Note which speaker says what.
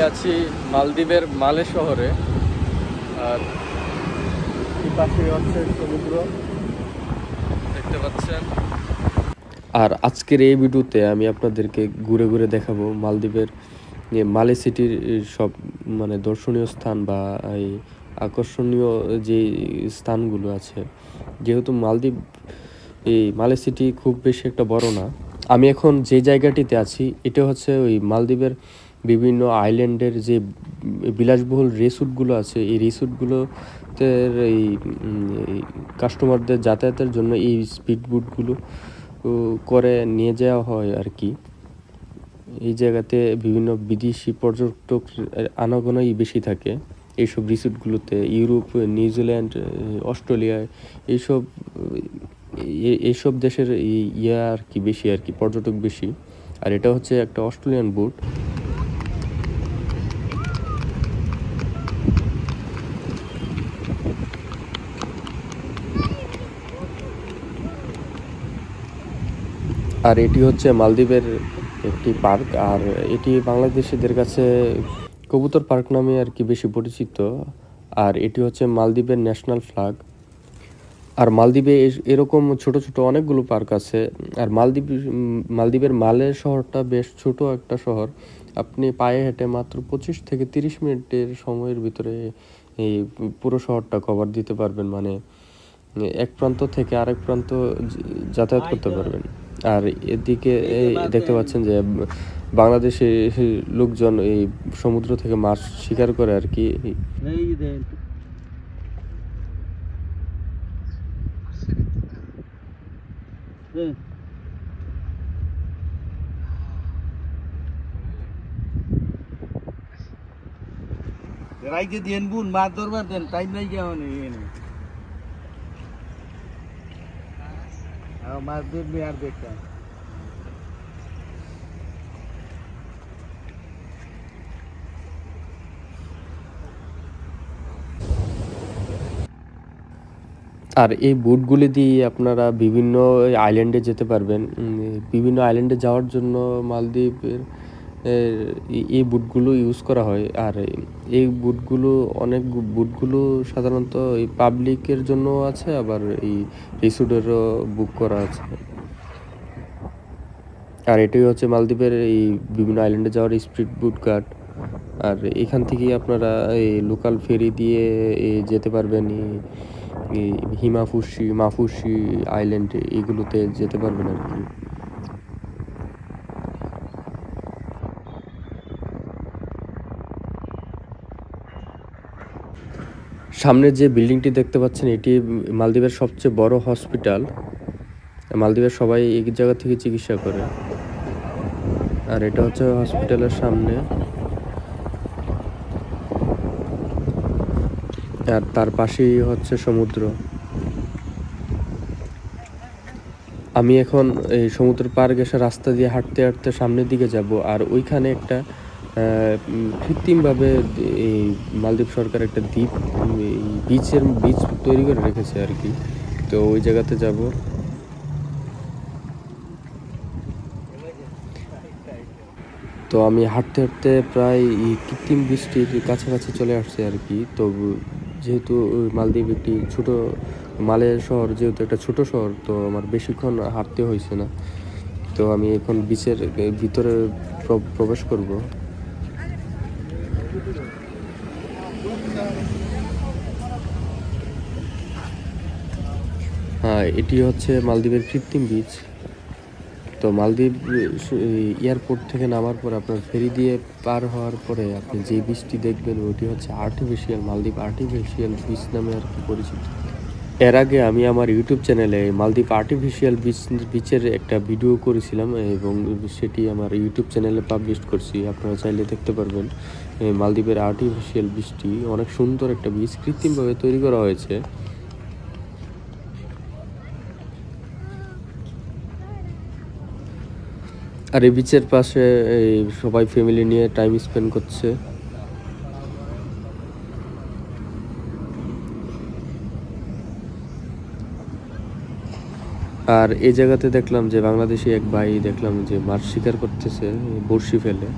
Speaker 1: আছি মালদ্বীপের মালে শহরে, আর পাশে হচ্ছে সমুদ্র দেখতে পাচ্ছেন। আর আজকের এই ভিডিওতে আমি আপনাদেরকে ঘুরে ঘুরে দেখাবো মালদ্বীপের মালে সিটির সব মানে দর্শনীয় স্থান বা এই আকর্ষণীয় যে স্থানগুলো আছে। যেহেতু মালদ্বীপ এই মালে সিটি খুব বেশি একটা বড় না, আমি এখন যে জায়গাটিতে আছি এটা হচ্ছে ওই মালদ্বীপের বিভিন্ন আইল্যান্ডের যে বিলাসবহুল রিসোর্টগুলো আছে, এই রিসোর্টগুলোতে এই কাস্টমারদের যাতায়াতের জন্য এই স্পিডবোটগুলো করে নিয়ে যাওয়া হয় আর কি। এই জায়গাতে বিভিন্ন বিদেশি পর্যটক আনাগোনাই বেশি থাকে এইসব রিসোর্টগুলোতে। ইউরোপ, নিউজিল্যান্ড, অস্ট্রেলিয়ায় এইসব দেশের আর কি বেশি আর কি, পর্যটক বেশি। আর এটা হচ্ছে একটা অস্ট্রেলিয়ান বোট। আর এটি হচ্ছে মালদ্বীপের একটি পার্ক, আর এটি বাংলাদেশিদের কাছে কবুতর পার্ক নামে আর কি বেশি পরিচিত। আর এটি হচ্ছে মালদ্বীপের ন্যাশনাল ফ্ল্যাগ। আর মালদ্বীপে এরকম ছোট ছোট অনেকগুলো পার্ক আছে। আর মালদ্বীপের মালে শহরটা বেশ ছোট একটা শহর। আপনি পায়ে হেঁটে মাত্র 25 থেকে 30 মিনিটের সময়ের ভিতরে এই পুরো শহরটা কভার দিতে পারবেন, মানে এক প্রান্ত থেকে আরেক প্রান্ত যাতায়াত করতে পারবেন। আর এদিকে দেখতে পাচ্ছেন যে বাংলাদেশি লোকজন এই সমুদ্র থেকে মাছ শিকার করে আর কি।
Speaker 2: রাইতে দেন বুন মাছ ধরবার দেন, টাইম নাই কেমন মাছ ধরবি আর দেখতাম।
Speaker 1: আর এই বোটগুলি দিয়ে আপনারা বিভিন্ন আইল্যান্ডে যেতে পারবেন। বিভিন্ন আইল্যান্ডে যাওয়ার জন্য মালদ্বীপের এই বুটগুলো ইউজ করা হয়। আর এই বুটগুলো সাধারণত এই পাবলিকের জন্য আছে, আবার এই রিসোর্টেরও বুক করা আছে। আর এটাই হচ্ছে মালদ্বীপের এই বিভিন্ন আইল্যান্ডে যাওয়ার স্পিড বুট ঘাট। আর এখান থেকেই আপনারা এই লোকাল ফেরি দিয়ে যেতে পারবেন এই মাফুসি আইল্যান্ড, এগুলোতে যেতে পারবেন আর কি। সামনে যে বিল্ডিংটি দেখতে পাচ্ছেন এটি মালদ্বীপের সবচেয়ে বড় হসপিটাল। মালদ্বীপের সবাই এই জায়গা থেকে চিকিৎসা করে। আর এটা হচ্ছে হসপিটালের সামনে, আর তার পাশেই হচ্ছে সমুদ্র। আমি এখন এই সমুদ্র পার ঘেঁষা রাস্তা দিয়ে হাঁটতে হাঁটতে সামনের দিকে যাব। আর ওইখানে একটা কৃত্রিমভাবে এই মালদ্বীপ সরকার একটা বীচ তৈরি করে রেখেছে আর কি। তো ওই জায়গাতে যাব। তো আমি হাঁটতে হাঁটতে প্রায় এই কৃত্রিম বীজটির কাছাকাছি চলে আসছে আর কি। তো যেহেতু মালদ্বীপ একটি ছোট মালের শহর, যেহেতু একটা ছোট শহর, তো আমার বেশিক্ষণ হাঁটতে হয়েছে না। তো আমি এখন বিচের ভিতরে প্রবেশ করব। হ্যাঁ, এটি হচ্ছে মালদ্বীপের কৃত্রিম বীচ। তো মালদ্বীপ এয়ারপোর্ট থেকে নামার পর আপনার ফেরি দিয়ে পার হওয়ার পরে আপনি যে বীচটি দেখবেন ওটি হচ্ছে মালদ্বীপ আর্টিফিশিয়াল বীচ নামে আর কি পরিচিত। এর আগে আমি আমার ইউটিউব চ্যানেলে মালদ্বীপ আর্টিফিশিয়াল বিচের একটা ভিডিও করেছিলাম, এবং সেটি আমার ইউটিউব চ্যানেলে পাবলিশ করছি। আপনারা চাইলে দেখতে পারবেন। মালদ্বীপের আর্টিফিশিয়াল বীচটি অনেক সুন্দর একটা বীচ, কৃত্রিমভাবে তৈরি করা হয়েছে। আর এই বিচের পাশে সবাই ফ্যামিলি নিয়ে টাইম স্পেন্ড করছে। আর এই জায়গাতে দেখলাম যে বাংলাদেশি এক ভাই দেখলাম যে মাছ শিকার করতেছে বড়শি ফেলে।